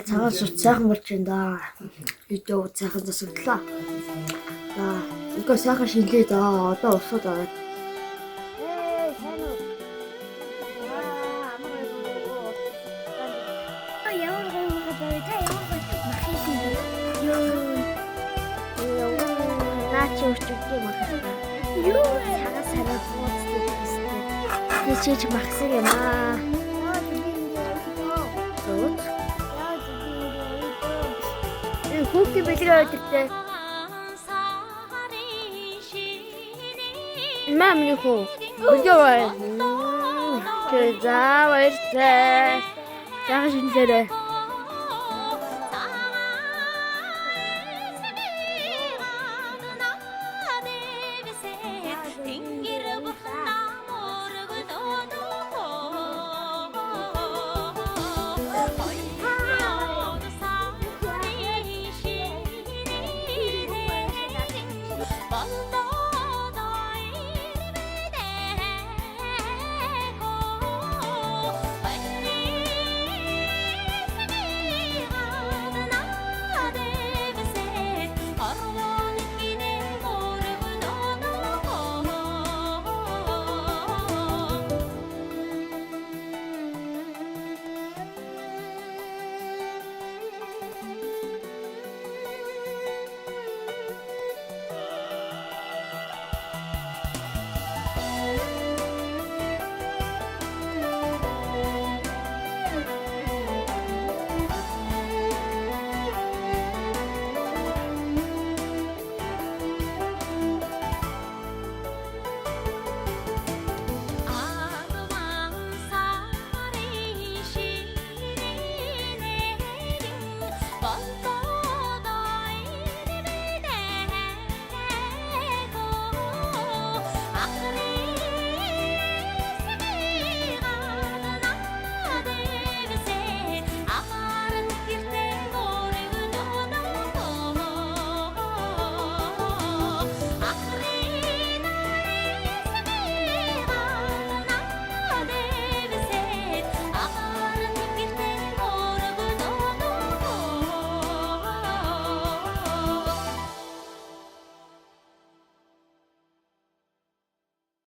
цагаан сут сайхан болж байна да. Видео сайхан засагдлаа. За, игээ сайхан шинэлээ да. Одоо усууд аваад. сайн уу? Ямар гоё та ямар гоё махын ёо. Наач өөрчлөлтөө махсан. Юу цагаан сараа бууцдаг. Чич махсан юм аа. Хүүхний бэлгээ өдөртэй. Мамны хүү. Бэлгээ. За баяртай. Яах шинжлэрээ.